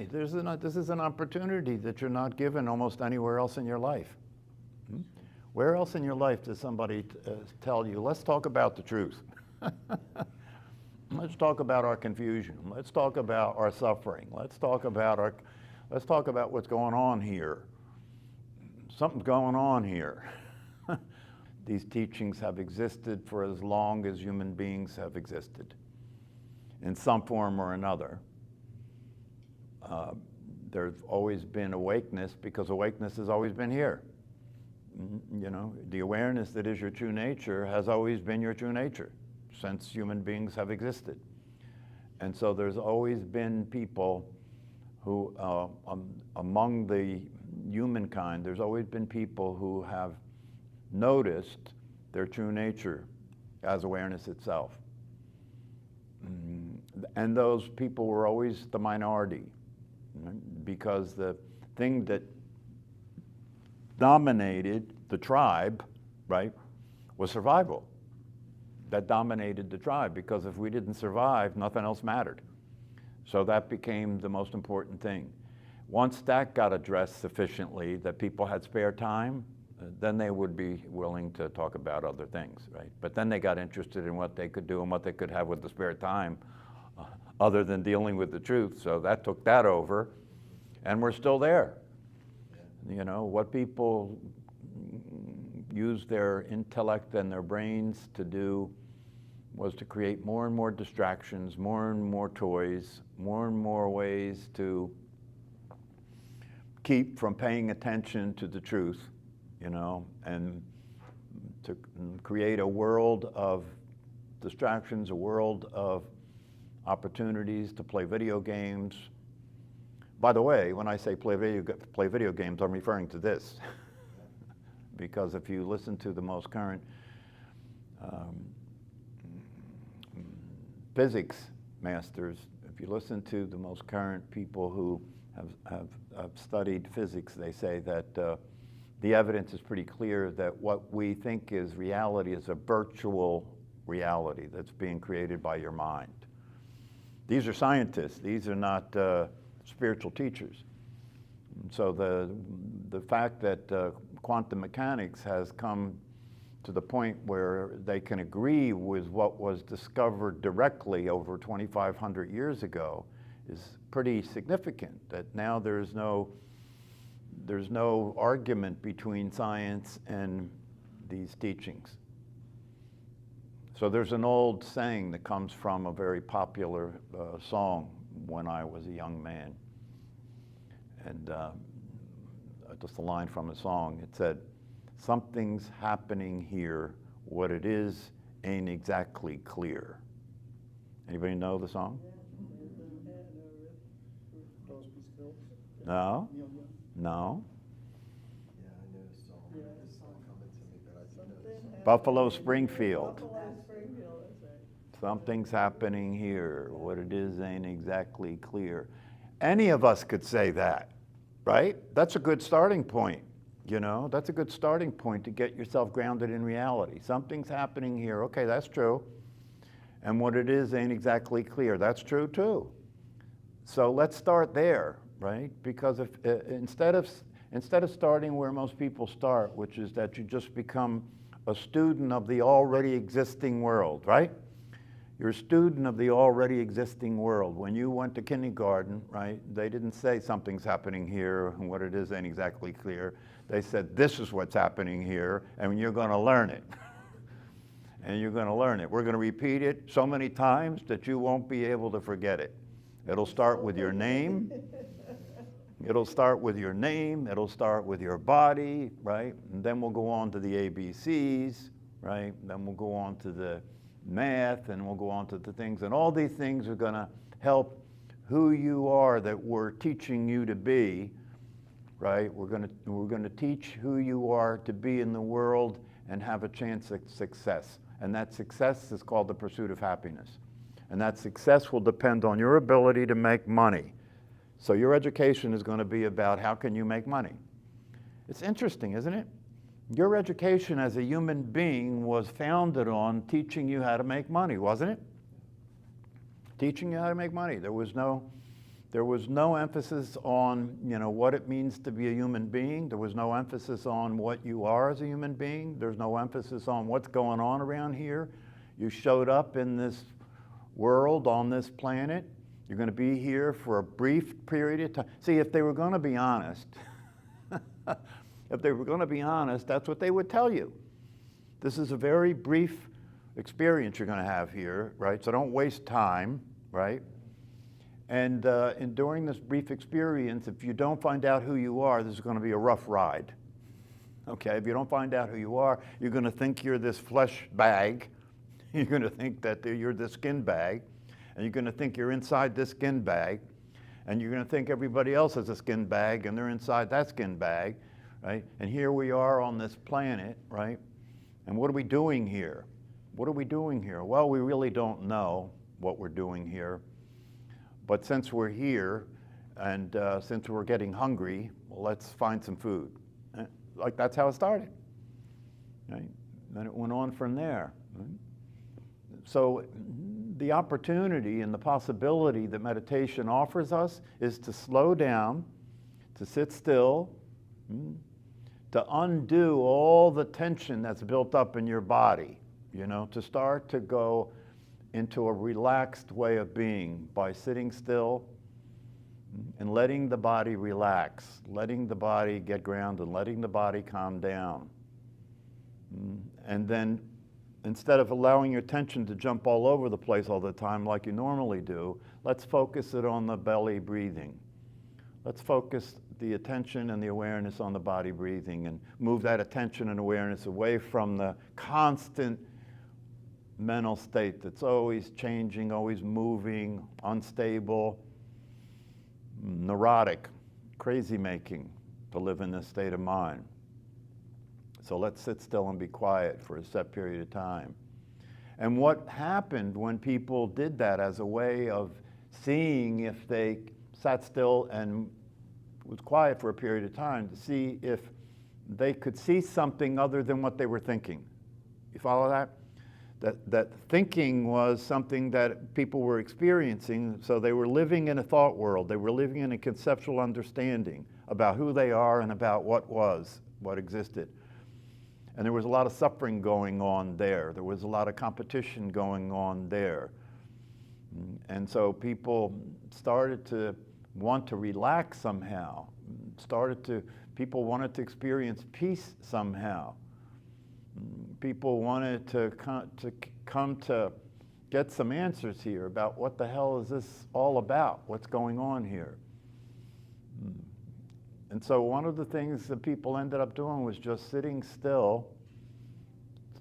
Hey, this is an opportunity that you're not given almost anywhere else in your life. Where else in your life does somebody tell you, let's talk about the truth? Let's talk about our confusion. Let's talk about our suffering. Let's talk about what's going on here. Something's going on here. These teachings have existed for as long as human beings have existed, in some form or another. There's always been awakeness because awakeness has always been here. You know, the awareness that is your true nature has always been your true nature since human beings have existed. And so there's always been people who, among the humankind, there's always been people who have noticed their true nature as awareness itself. And those people were always the minority, because the thing that dominated the tribe, right, was survival. That dominated the tribe, because if we didn't survive, nothing else mattered. So that became the most important thing. Once that got addressed sufficiently that people had spare time, then they would be willing to talk about other things, right? But then they got interested in what they could do and what they could have with the spare time other than dealing with the truth. So that took that over, and we're still there. You know, what people use their intellect and their brains to do was to create more and more distractions, more and more toys, more and more ways to keep from paying attention to the truth, you know, and to create a world of distractions, a world of opportunities to play video games. By the way, when I say play video games, I'm referring to this. Because if you listen to the most current physics masters, if you listen to the most current people who have studied physics, they say that the evidence is pretty clear that what we think is reality is a virtual reality that's being created by your mind. These are scientists. These are not spiritual teachers. And so the fact that quantum mechanics has come to the point where they can agree with what was discovered directly over 2,500 years ago is pretty significant. That now there's no argument between science and these teachings. So there's an old saying that comes from a very popular song when I was a young man. And just a line from the song, it said, "Something's happening here, what it is ain't exactly clear." Anybody know the song? No? No? Yeah, I know the song. This song coming to me, but I do know the song. Buffalo Springfield. Buffalo Springfield, that's right. Something's happening here, what it is ain't exactly clear. Any of us could say that, right? That's a good starting point, you know? That's a good starting point to get yourself grounded in reality. Something's happening here, okay, that's true. And what it is ain't exactly clear, that's true too. So let's start there, right? Because if instead of starting where most people start, which is that you just become a student of the already existing world, right? You're a student of the already existing world. When you went to kindergarten, right, they didn't say something's happening here and what it is ain't exactly clear. They said, this is what's happening here, and you're going to learn it. And you're going to learn it. We're going to repeat it so many times that you won't be able to forget it. It'll start with your name. It'll start with your name. It'll start with your body, right? And then we'll go on to the ABCs, right? Then we'll go on to the math, and we'll go on to the things. And all these things are going to help who you are that we're teaching you to be, right? We're going to teach who you are to be in the world and have a chance at success. And that success is called the pursuit of happiness. And that success will depend on your ability to make money. So your education is going to be about how can you make money. It's interesting, isn't it? Your education as a human being was founded on teaching you how to make money, wasn't it? Teaching you how to make money. There was no There was no emphasis on, what it means to be a human being. There was no emphasis on what you are as a human being. There's no emphasis on what's going on around here. You showed up in this world, on this planet. You're going to be here for a brief period of time. See, if they were going to be honest, that's what they would tell you. This is a very brief experience you're going to have here, right? So don't waste time, right? And during this brief experience, if you don't find out who you are, this is going to be a rough ride. Okay, if you don't find out who you are, you're going to think you're this flesh bag. You're going to think that you're this skin bag. And you're going to think you're inside this skin bag. And you're going to think everybody else is a skin bag and they're inside that skin bag, right? And here we are on this planet, right? And what are we doing here? What are we doing here? Well, we really don't know what we're doing here. But since we're here and since we're getting hungry, well, let's find some food. Like that's how it started. Right? Then it went on from there. Right? So the opportunity and the possibility that meditation offers us is to slow down, to sit still, to undo all the tension that's built up in your body, to start to go into a relaxed way of being by sitting still and letting the body relax, letting the body get grounded, letting the body calm down. And then instead of allowing your attention to jump all over the place all the time like you normally do, let's focus it on the belly breathing. Let's focus the attention and the awareness on the body breathing and move that attention and awareness away from the constant mental state that's always changing, always moving, unstable, neurotic, crazy making to live in this state of mind. So let's sit still and be quiet for a set period of time. And what happened when people did that as a way of seeing if they sat still and was quiet for a period of time to see if they could see something other than what they were thinking. You follow that? That thinking was something that people were experiencing, so they were living in a thought world. They were living in a conceptual understanding about who they are and about what existed. And there was a lot of suffering going on there. There was a lot of competition going on there. And so people started to want to relax somehow, people wanted to experience peace somehow. People wanted to come to get some answers here about what the hell is this all about, what's going on here. And so one of the things that people ended up doing was just sitting still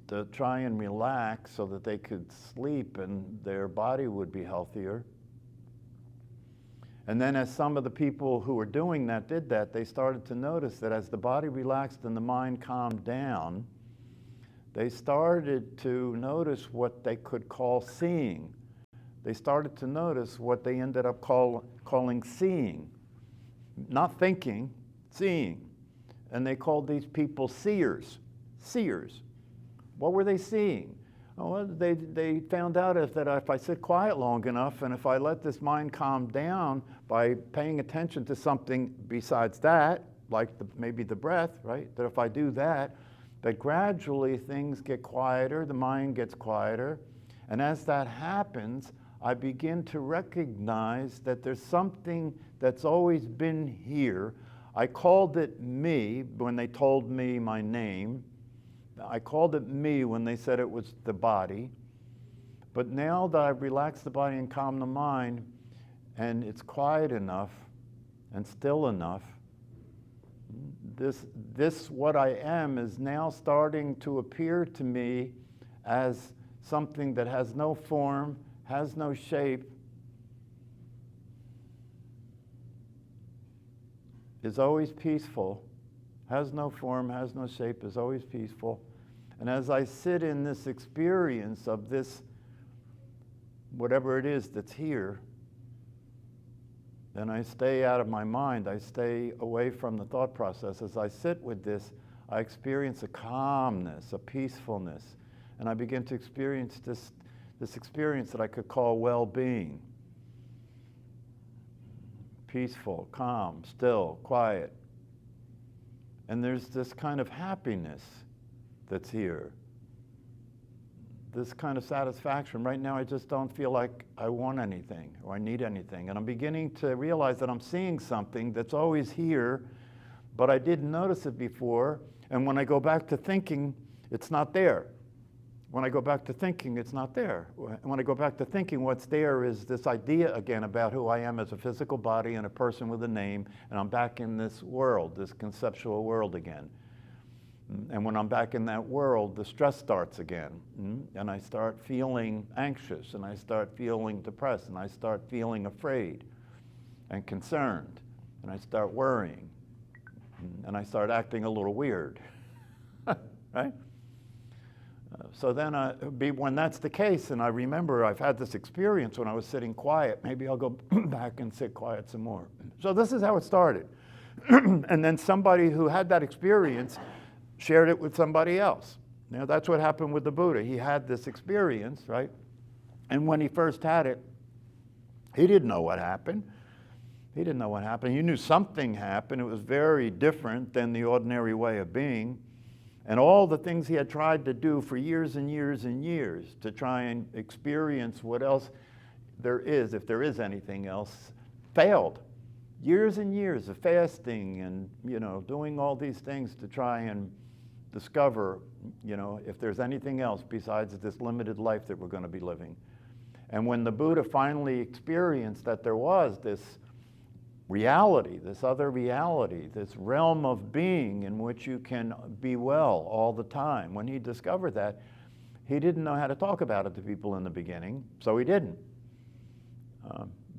to try and relax so that they could sleep and their body would be healthier. And then as some of the people who were doing that did that, they started to notice that as the body relaxed and the mind calmed down, they started to notice what they could call seeing. They started to notice what they ended up calling seeing. Not thinking, seeing. And they called these people seers. Seers. What were they seeing? Well, they found out that if I sit quiet long enough and if I let this mind calm down by paying attention to something besides that, like maybe the breath, right? That if I do that gradually things get quieter, the mind gets quieter. And as that happens, I begin to recognize that there's something that's always been here. I called it me when they told me my name. I called it me when they said it was the body. But now that I've relaxed the body and calmed the mind, and it's quiet enough and still enough, this what I am is now starting to appear to me as something that has no form, has no shape, is always peaceful, has no form, has no shape, is always peaceful. And as I sit in this experience of this, whatever it is that's here, then I stay out of my mind. I stay away from the thought process. As I sit with this, I experience a calmness, a peacefulness, and I begin to experience this experience that I could call well-being. peaceful, calm, still, quiet. And there's this kind of happiness that's here. This kind of satisfaction. Right now I just don't feel like I want anything or I need anything. And I'm beginning to realize that I'm seeing something that's always here, but I didn't notice it before. And when I go back to thinking, it's not there. When I go back to thinking, it's not there. When I go back to thinking, what's there is this idea again about who I am as a physical body and a person with a name, and I'm back in this world, this conceptual world again. And when I'm back in that world, the stress starts again. And I start feeling anxious, and I start feeling depressed, and I start feeling afraid and concerned, and I start worrying, and I start acting a little weird, right? So then when that's the case, and I remember I've had this experience when I was sitting quiet, maybe I'll go back and sit quiet some more. So this is how it started. And then somebody who had that experience shared it with somebody else. Now that's what happened with the Buddha. He had this experience, right? And when he first had it, he didn't know what happened. He didn't know what happened. He knew something happened. It was very different than the ordinary way of being. And all the things he had tried to do for years and years and years to try and experience what else there is, if there is anything else, failed. Years and years of fasting and, doing all these things to try and discover, if there's anything else besides this limited life that we're going to be living. And when the Buddha finally experienced that there was this reality, this other reality, this realm of being in which you can be well all the time, when he discovered that, he didn't know how to talk about it to people in the beginning, so he didn't.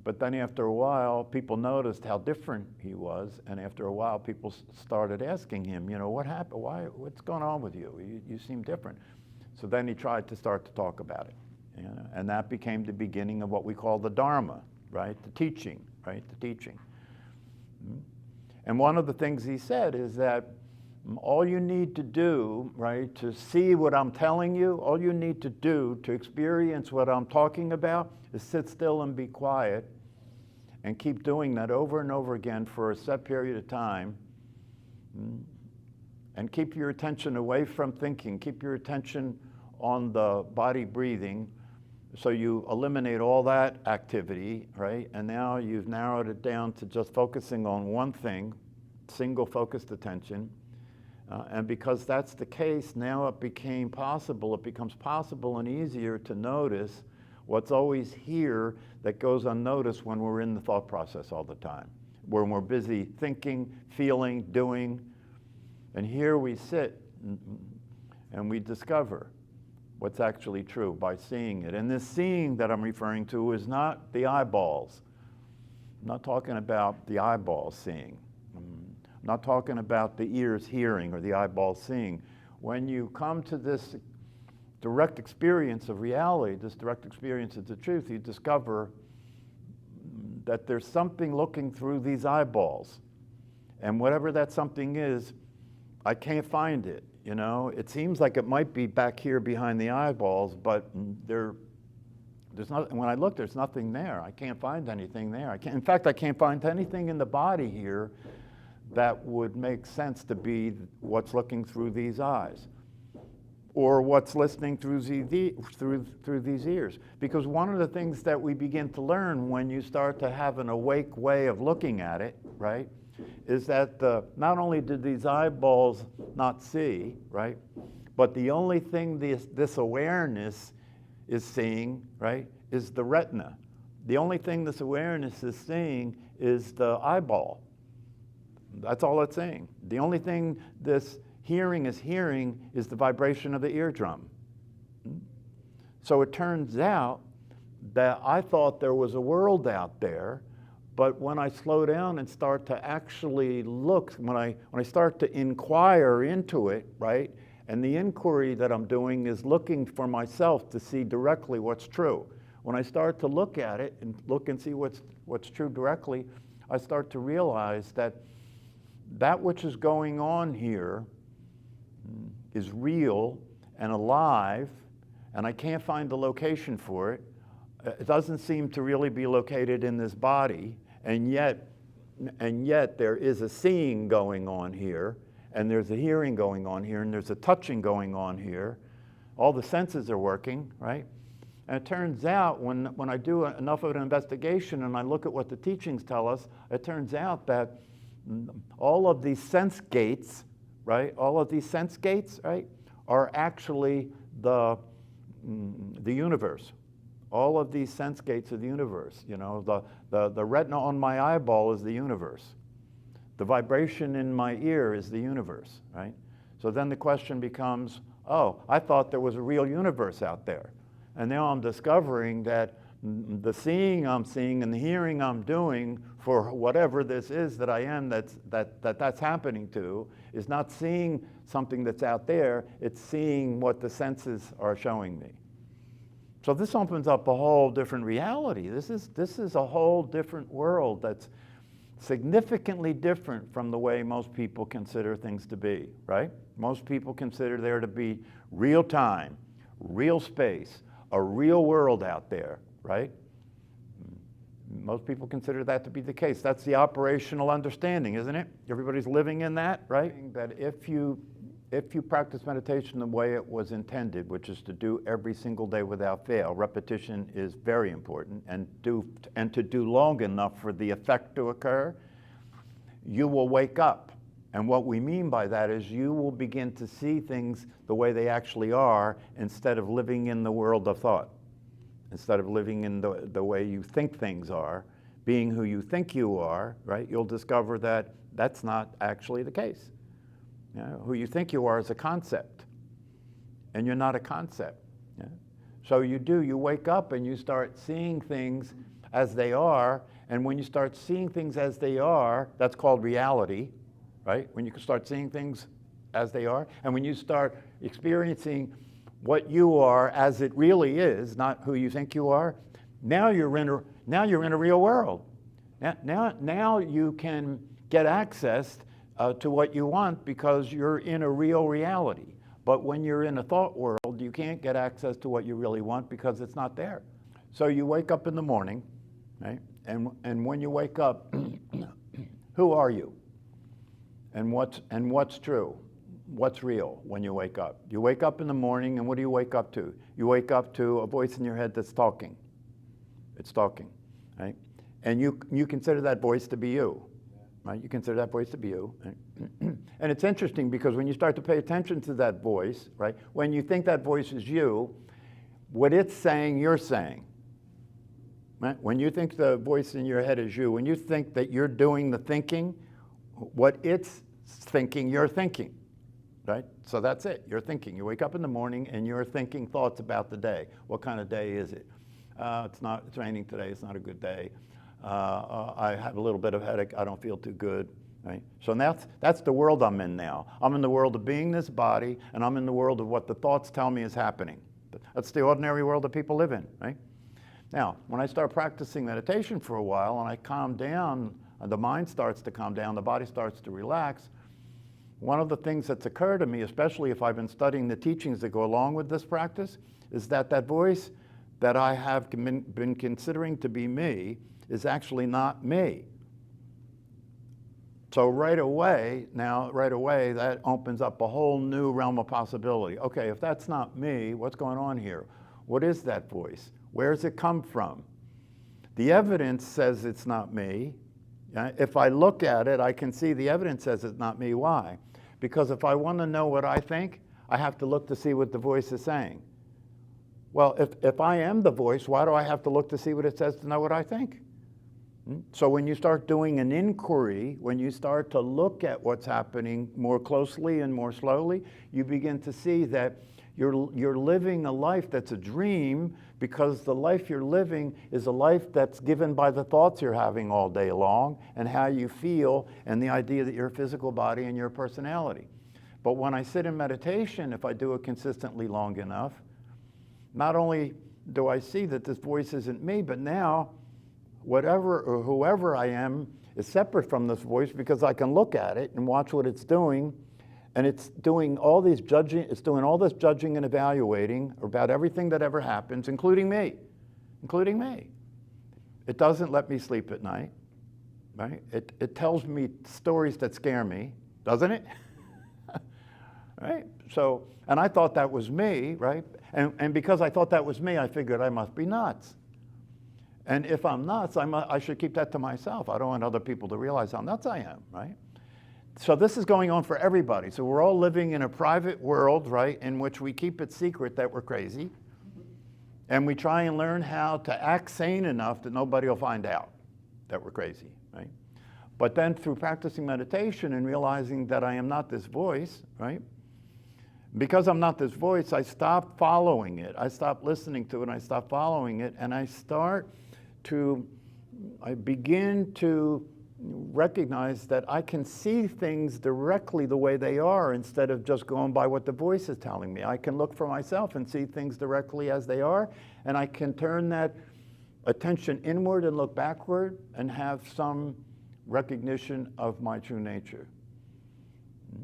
But then after a while, people noticed how different he was, and after a while, people started asking him, what happened? What's going on with you? You seem different. So then he tried to start to talk about it, and that became the beginning of what we call the dharma, right? The teaching, right? The teaching. And one of the things he said is that all you need to do, right, to see what I'm telling you, all you need to do to experience what I'm talking about is sit still and be quiet and keep doing that over and over again for a set period of time. And keep your attention away from thinking. Keep your attention on the body breathing. So you eliminate all that activity, right? And now you've narrowed it down to just focusing on one thing, single focused attention. And because that's the case, now it becomes possible and easier to notice what's always here that goes unnoticed when we're in the thought process all the time, when we're busy thinking, feeling, doing. And here we sit and we discover what's actually true by seeing it. And this seeing that I'm referring to is not the eyeballs. I'm not talking about the eyeballs seeing. I'm not talking about the ears hearing or the eyeballs seeing. When you come to this direct experience of reality, this direct experience of the truth, you discover that there's something looking through these eyeballs. And whatever that something is, I can't find it. It seems like it might be back here behind the eyeballs, but there's not. When I look, there's nothing there. I can't find anything there. In fact, I can't find anything in the body here that would make sense to be what's looking through these eyes, or what's listening through these ears. Because one of the things that we begin to learn when you start to have an awake way of looking at it, right, is that not only did these eyeballs not see, right, but the only thing this awareness is seeing, right, is the retina. The only thing this awareness is seeing is the eyeball. That's all it's seeing. The only thing this hearing is hearing is the vibration of the eardrum. So it turns out that I thought there was a world out there, but when I slow down and start to actually look, when I start to inquire into it, right, and the inquiry that I'm doing is looking for myself to see directly what's true. When I start to look at it and look and see what's true directly, I start to realize that which is going on here is real and alive, and I can't find the location for it. It doesn't seem to really be located in this body, and yet and yet there is a seeing going on here, and there's a hearing going on here, and there's a touching going on here. All the senses are working, right? And it turns out when I do enough of an investigation and I look at what the teachings tell us, it turns out that all of these sense gates, right? All of these sense gates, right, are actually the universe. All of these sense gates are the universe. You know, the retina on my eyeball is the universe. The vibration in my ear is the universe, right? So then the question becomes, oh, I thought there was a real universe out there. And now I'm discovering that the seeing I'm seeing and the hearing I'm doing for whatever this is that I am that's happening to is not seeing something that's out there, it's seeing what the senses are showing me. So this opens up a whole different reality. This is a whole different world that's significantly different from the way most people consider things to be, right? Most people consider there to be real time, real space, a real world out there, right? Most people consider that to be the case. That's the operational understanding, isn't it? Everybody's living in that, right? That if you practice meditation the way it was intended, which is to do every single day without fail, repetition is very important, and to do long enough for the effect to occur, you will wake up. And what we mean by that is you will begin to see things the way they actually are instead of living in the world of thought. Instead of living in the way you think things are, being who you think you are, right? You'll discover that that's not actually the case. You know, who you think you are is a concept, and you're not a concept. Yeah? So you wake up and you start seeing things as they are, and when you start seeing things as they are, that's called reality, right? When you can start seeing things as they are, and when you start experiencing what you are as it really is, not who you think you are, now you're in a real world. Now you can get access to what you want because you're in a real reality. But when you're in a thought world, you can't get access to what you really want because it's not there. So you wake up in the morning, right? And when you wake up, who are you? And what's true? What's real when you wake up? You wake up in the morning, and what do you wake up to? You wake up to a voice in your head that's talking. It's talking, right? And you consider that voice to be you, right? You consider that voice to be you. Right? And it's interesting because when you start to pay attention to that voice, right? When you think that voice is you, what it's saying, you're saying. Right? When you think the voice in your head is you, when you think that you're doing the thinking, what it's thinking, you're thinking. Right? So that's it. You're thinking. You wake up in the morning and you're thinking thoughts about the day. What kind of day is it? It's raining today. It's not a good day. I have a little bit of headache. I don't feel too good. Right? So that's the world I'm in now. I'm in the world of being this body, and I'm in the world of what the thoughts tell me is happening. That's the ordinary world that people live in. Right? Now, when I start practicing meditation for a while and I calm down, the mind starts to calm down, the body starts to relax, one of the things that's occurred to me, especially if I've been studying the teachings that go along with this practice, is that voice that I have been considering to be me is actually not me. So right away, that opens up a whole new realm of possibility. Okay, if that's not me, what's going on here? What is that voice? Where does it come from? The evidence says it's not me. If I look at it, I can see the evidence says it's not me. Why? Because if I want to know what I think, I have to look to see what the voice is saying. Well, if I am the voice, why do I have to look to see what it says to know what I think? So when you start doing an inquiry, when you start to look at what's happening more closely and more slowly, you begin to see that you're living a life that's a dream, because the life you're living is a life that's given by the thoughts you're having all day long and how you feel and the idea that you're a physical body and your personality. But when I sit in meditation, if I do it consistently long enough, not only do I see that this voice isn't me, but now whatever or whoever I am is separate from this voice, because I can look at it and watch what it's doing. And it's doing all this judging and evaluating about everything that ever happens, including me. It doesn't let me sleep at night. right? It tells me stories that scare me, doesn't it? Right? So, and I thought that was me, right? And because I thought that was me, I figured I must be nuts. And if I'm nuts, I should keep that to myself. I don't want other people to realize how nuts I am, right? So this is going on for everybody. So we're all living in a private world, right, in which we keep it secret that we're crazy. And we try and learn how to act sane enough that nobody will find out that we're crazy, right? But then through practicing meditation and realizing that I am not this voice, right? Because I'm not this voice, I stop following it. I stop listening to it, and I stop following it, and I begin to recognize that I can see things directly the way they are instead of just going by what the voice is telling me. I can look for myself and see things directly as they are, and I can turn that attention inward and look backward and have some recognition of my true nature.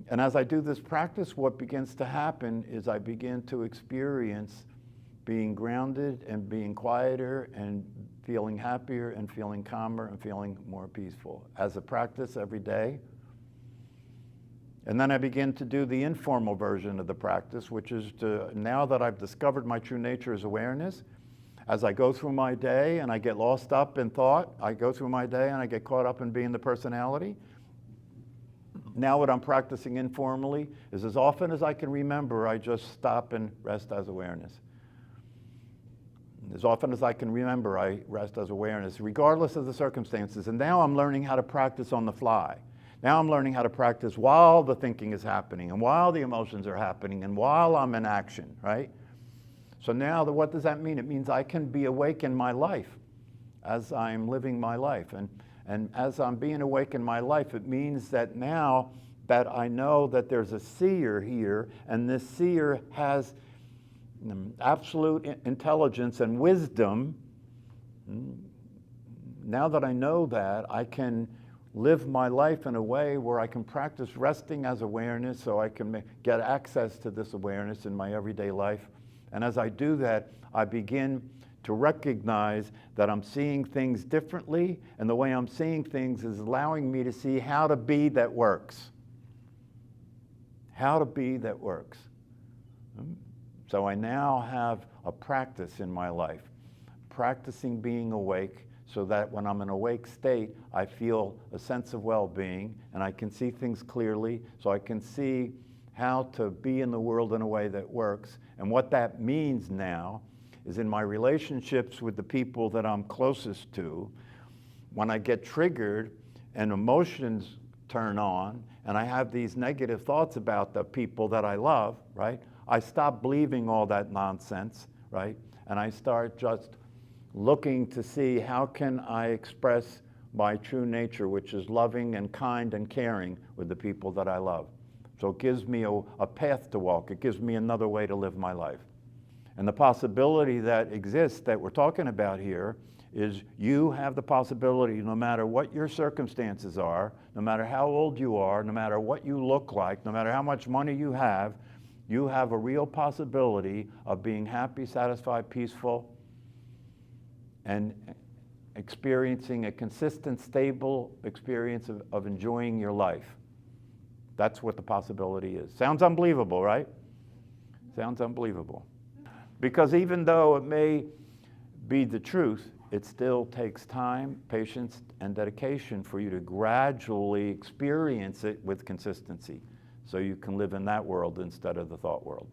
And as I do this practice, what begins to happen is I begin to experience being grounded and being quieter and feeling happier and feeling calmer and feeling more peaceful as a practice every day. And then I begin to do the informal version of the practice, which is to, now that I've discovered my true nature as awareness, as I go through my day and I get lost up in thought, I go through my day and I get caught up in being the personality. Now what I'm practicing informally is as often as I can remember, I just stop and rest as awareness. As often as I can remember, I rest as awareness, regardless of the circumstances. And now I'm learning how to practice on the fly. Now I'm learning how to practice while the thinking is happening and while the emotions are happening and while I'm in action, right? So now what does that mean? It means I can be awake in my life as I'm living my life. And as I'm being awake in my life, it means that now that I know that there's a seer here, and this seer has absolute intelligence and wisdom. Now that I know that, I can live my life in a way where I can practice resting as awareness so I can get access to this awareness in my everyday life. And as I do that, I begin to recognize that I'm seeing things differently, and the way I'm seeing things is allowing me to see how to be that works. How to be that works. So I now have a practice in my life, practicing being awake so that when I'm in an awake state, I feel a sense of well-being and I can see things clearly, so I can see how to be in the world in a way that works. And what that means now is in my relationships with the people that I'm closest to, when I get triggered and emotions turn on and I have these negative thoughts about the people that I love, right? I stop believing all that nonsense, right? And I start just looking to see how can I express my true nature, which is loving and kind and caring with the people that I love. So it gives me a path to walk. It gives me another way to live my life. And the possibility that exists that we're talking about here is you have the possibility, no matter what your circumstances are, no matter how old you are, no matter what you look like, no matter how much money you have a real possibility of being happy, satisfied, peaceful, and experiencing a consistent, stable experience of enjoying your life. That's what the possibility is. Sounds unbelievable, right? Sounds unbelievable. Because even though it may be the truth, it still takes time, patience, and dedication for you to gradually experience it with consistency so you can live in that world instead of the thought world.